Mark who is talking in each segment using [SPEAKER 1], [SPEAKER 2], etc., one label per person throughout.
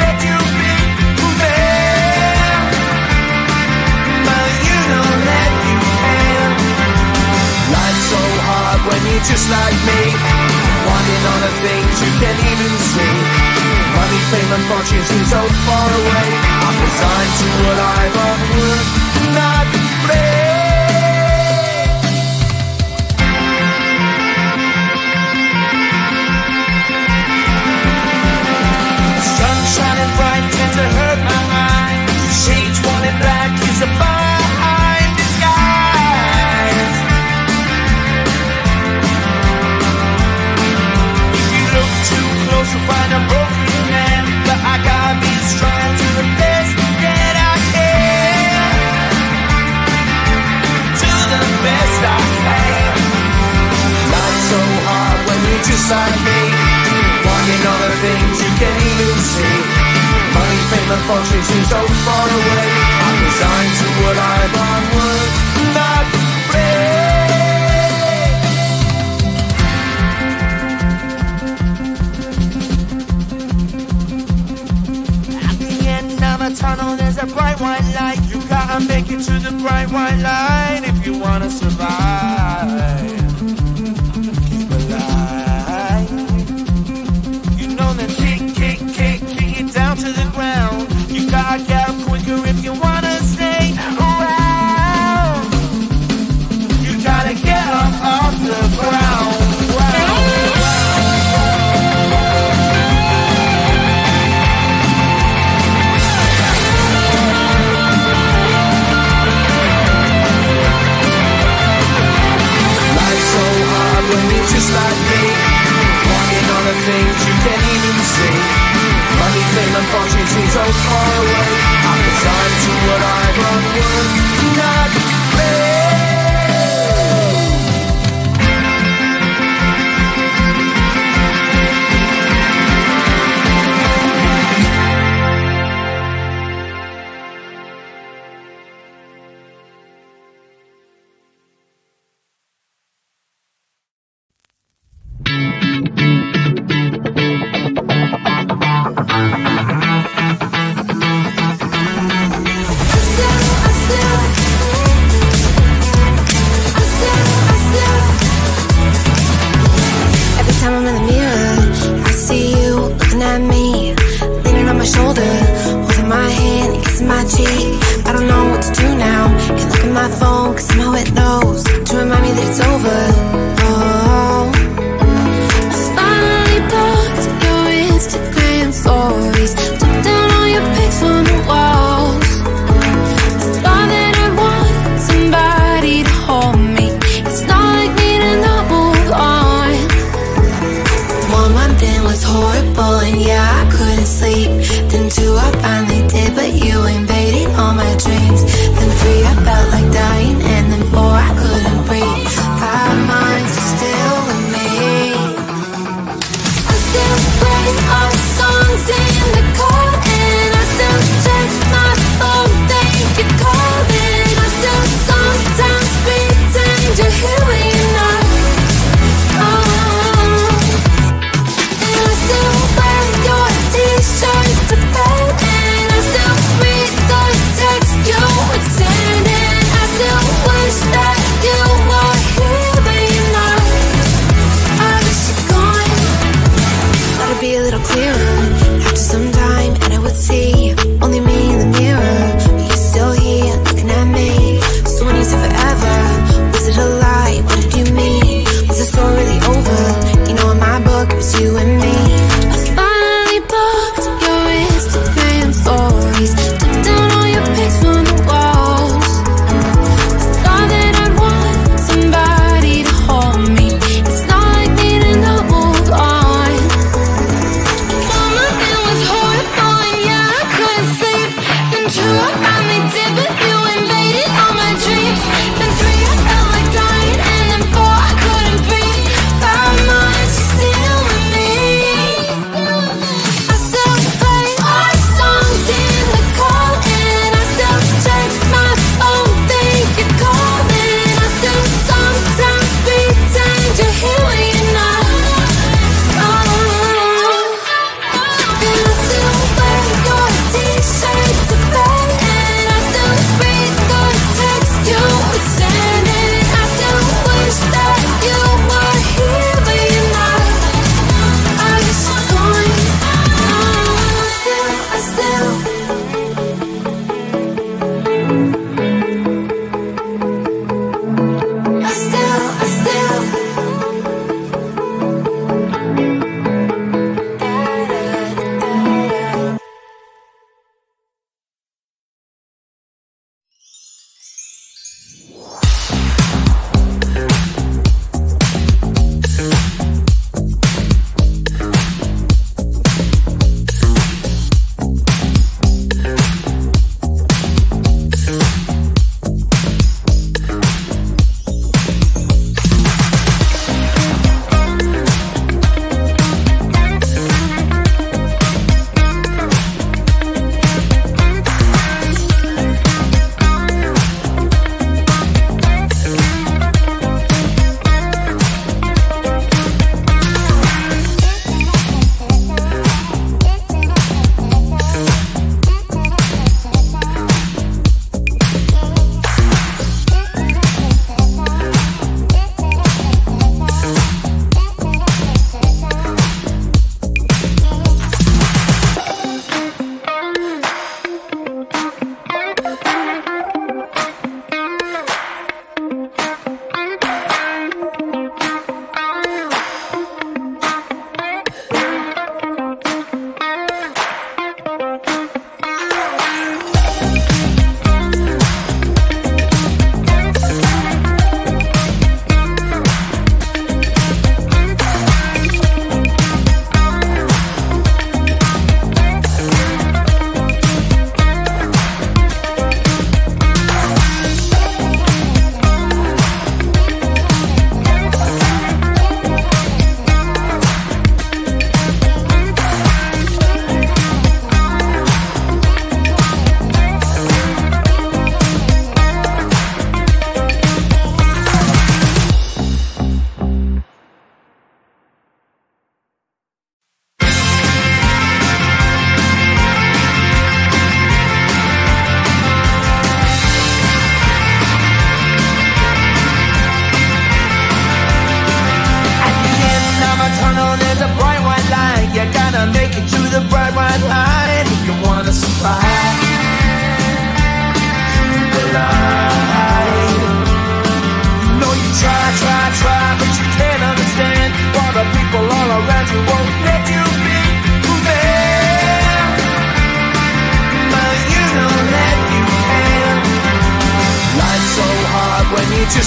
[SPEAKER 1] let you be man, but you don't let you can. Life's so hard when you're just like me, wanting all the things you can't even see. Money, fame and fortune seem so far away. I'm resigned to what I've unworked, not play. Sun shining bright tends to hurt my mind. Shades worn in black is a fine disguise. If you look too close you'll find a broken man, but I gotta be strong to the best that I can. To the best I can. Life's so hard when you're just like me, wanting all the things you can't even see. Money, fame and fortune seem so far away. I'm resigned to what I've unworked, not play. At the end of a tunnel there's a bright white light. You gotta make it to the bright white light if you wanna survive. Keep alive. You know that kick it down to the ground. You gotta get up quicker if you wanna stay around. You gotta get up off the ground. Life's so hard when you're just like me, wanting all the things you can't even see. Money, fame and fortune seem so far away. I'm resigned to what I've unworked, not play.
[SPEAKER 2] But you invaded all my dreams. Then 3 I felt like dying, and then 4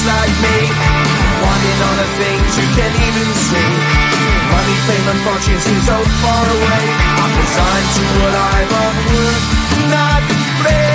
[SPEAKER 1] like me, wanting all the things you can't even see. Money, fame, and fortune seem so far away. I'm resigned to what I've unworked, not brave.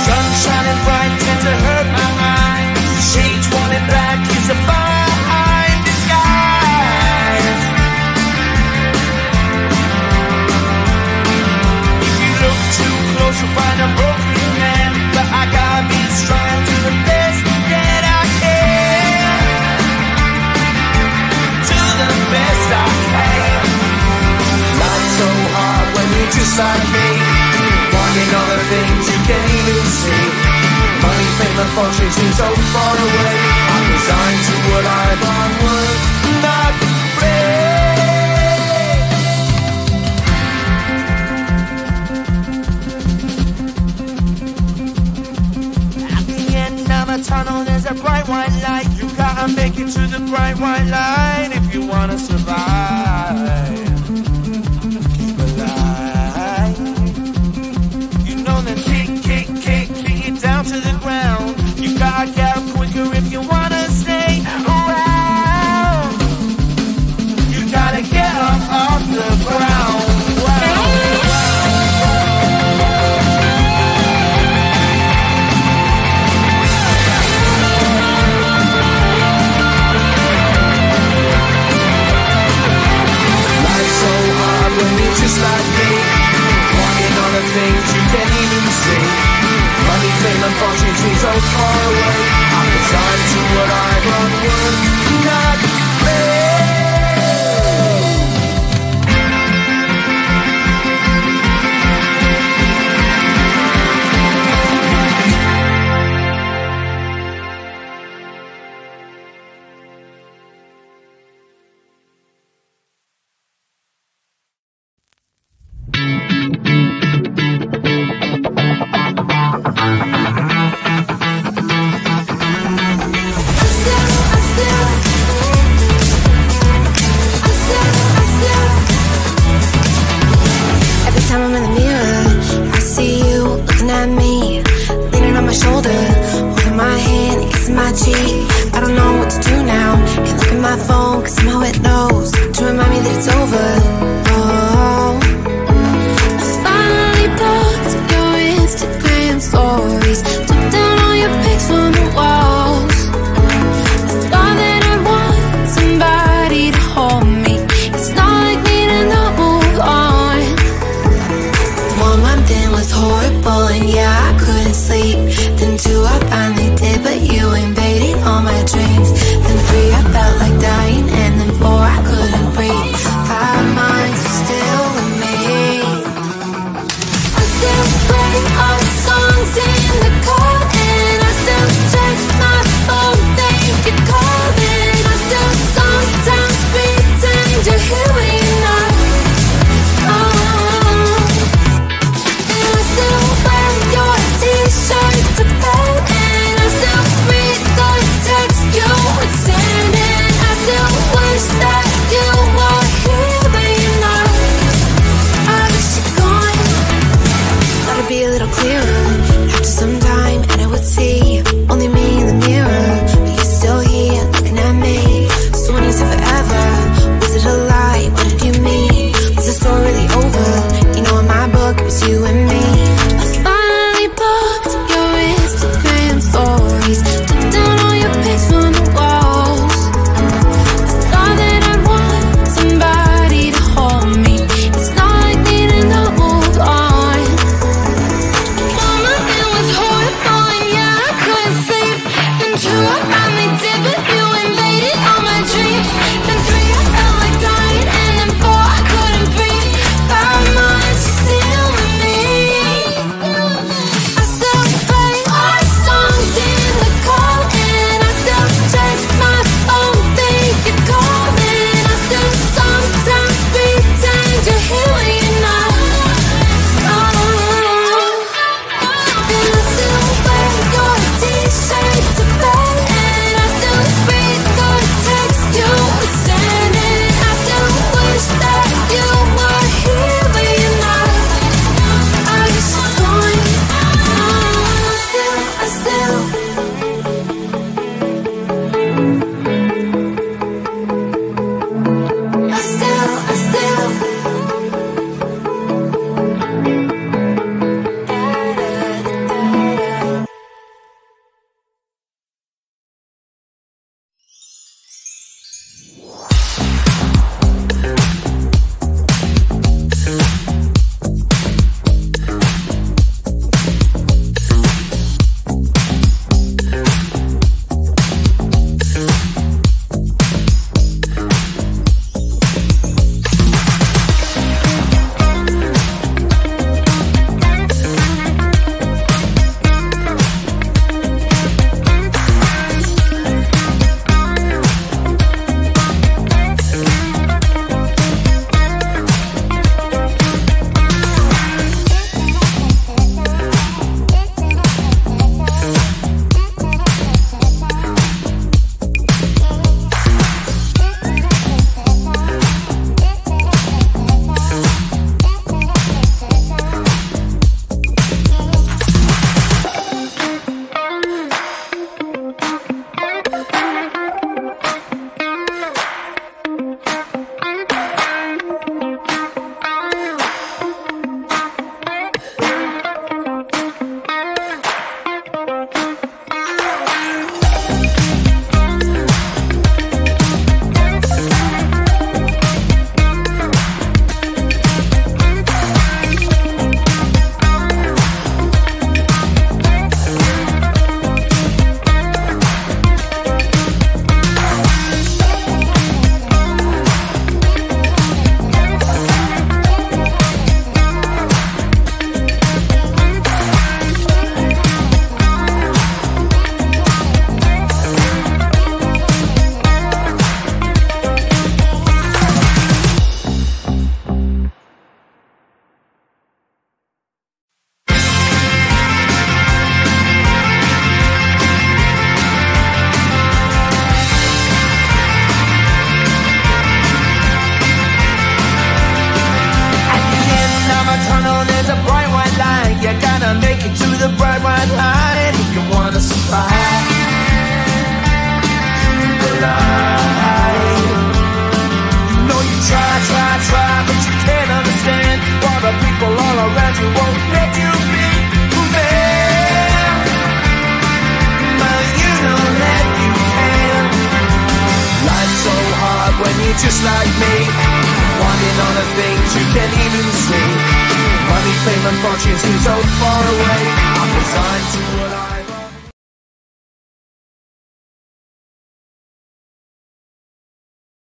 [SPEAKER 1] Sun shining bright tends to hurt my mind. Shades worn in black is a fine disguise. If you look too close, you'll find a broken man. But I gotta be strong to the best that I can. To the best I can. Life's so hard when you're just like me, wanting all the things you can't even see. Money, fame, and fortune seem so far away. I'm resigned to what I've unworked, not brave. At the end of a tunnel there's a bright white light. You gotta make it to the bright white light if you wanna survive. Keep alive. You know that kick it down to the ground. You gotta get up quicker if you wanna stay around. You gotta get up off the ground. Life's so hard when you're just like me, wanting all the things you can't even see. Money, fame, and fortune seem so far away. I'm resigned to what I've unworked, not I don't know what to do now. Can't look at my phone cause somehow it knows to remind me that it's over. Oh, I finally blocked your Instagram stories, took down all your pics from the walls. I thought that I'd want somebody to hold me. It's not like me to not move on. 1 month in was horrible and yeah, I couldn't sleep. Then 2 I finally did, but you invaded all my dreams. Then 3 I felt like dying, and then 4 I couldn't breathe. 5 months are still with me. I still play all the songs in won't let you be fair, but you know that you can. Life's so hard when you're just like me, wanting all the things you can't even see. Money, fame and fortune seem so far away. I'm resigned to what I